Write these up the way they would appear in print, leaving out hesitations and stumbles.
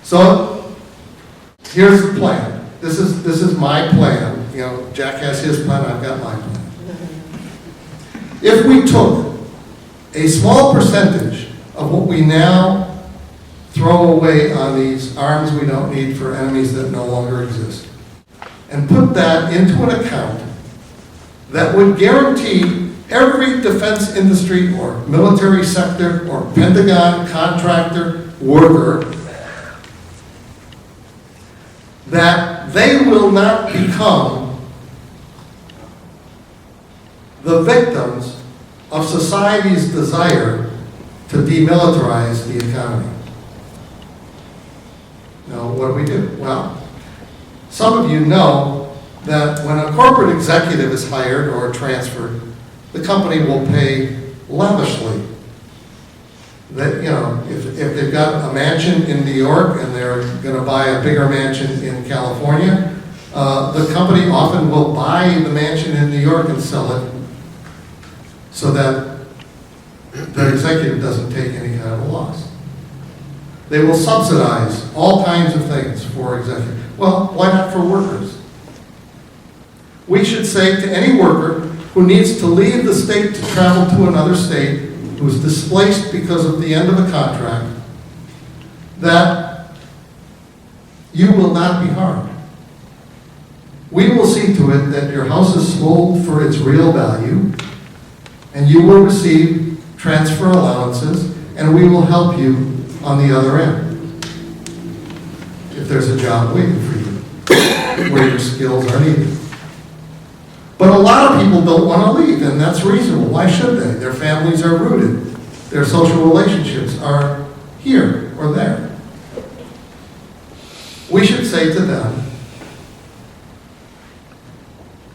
So here's the plan. This is my plan. You know, Jack has his plan, I've got my plan. If we took a small percentage of what we now throw away on these arms we don't need for enemies that no longer exist, and put that into an account that would guarantee every defense industry or military sector or Pentagon contractor worker that they will not become the victims of society's desire to demilitarize the economy. Now, what do? Well, some of you know that when a corporate executive is hired or transferred, the company will pay lavishly. That, you know, if they've got a mansion in New York and they're going to buy a bigger mansion in California, the company often will buy the mansion in New York and sell it so that the executive doesn't take any kind of a loss. They will subsidize all kinds of things for executives. Well, why not for workers? We should say to any worker who needs to leave the state to travel to another state, who's displaced because of the end of a contract, that you will not be harmed. We will see to it that your house is sold for its real value, and you will receive transfer allowances, and we will help you on the other end if there's a job waiting for you where your skills are needed. But a lot of people don't want to leave, and that's reasonable. Why should they? Their families are rooted. Their social relationships are here or there. We should say to them,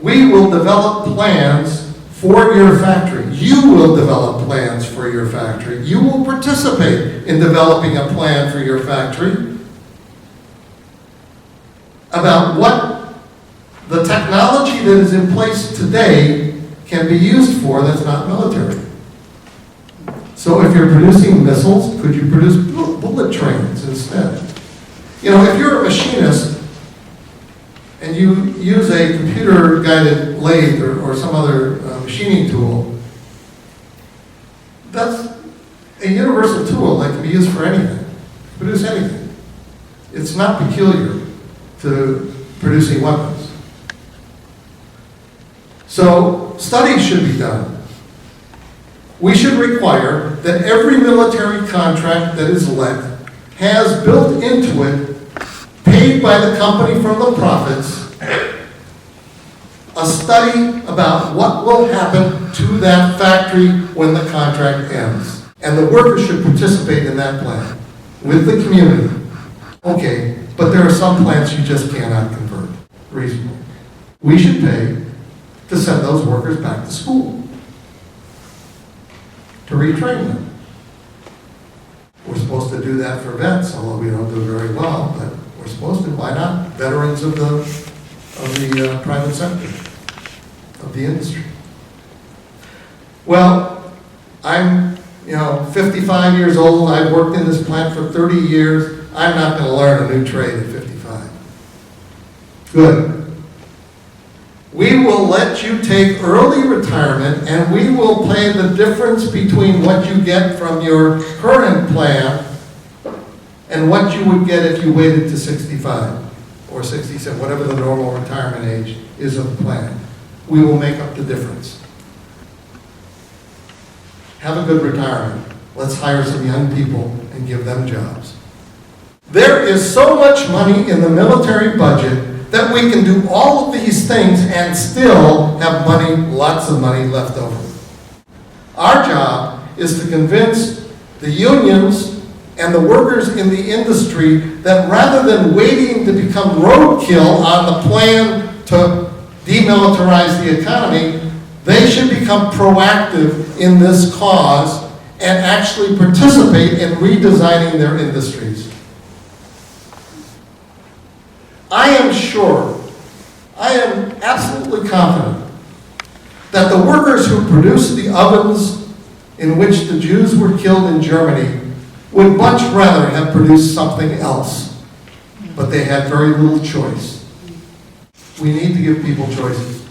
we will develop plans for your factory. You will develop plans for your factory. You will participate in developing a plan for your factory about what the technology that is in place today can be used for that's not military. So if you're producing missiles, could you produce bullet trains instead? You know, if you're a machinist and you use a computer-guided lathe or some other machining tool, that's a universal tool that can be used for anything, produce anything. It's not peculiar to producing weapons. So studies should be done. We should require that every military contract that is let has built into it, paid by the company from the profits, a study about what will happen to that factory when the contract ends. And the workers should participate in that plan with the community. Okay, but there are some plants you just cannot convert reasonably. We should pay to send those workers back to school, to retrain them. We're supposed to do that for vets, although we don't do it very well, but we're supposed to. Why not? Veterans of the private sector, of the industry. Well, I'm 55 years old. I've worked in this plant for 30 years. I'm not going to learn a new trade at 55. Good. We will let you take early retirement, and we will pay the difference between what you get from your current plan and what you would get if you waited to 65 or 67, whatever the normal retirement age is of the plan. We will make up the difference. Have a good retirement. Let's hire some young people and give them jobs. There is so much money in the military budget that we can do all of these things and still have money, lots of money left over. Our job is to convince the unions and the workers in the industry that rather than waiting to become roadkill on the plan to demilitarize the economy, they should become proactive in this cause and actually participate in redesigning their industries. I am sure, I am absolutely confident that the workers who produced the ovens in which the Jews were killed in Germany would much rather have produced something else but they had very little choice. We need to give people choices.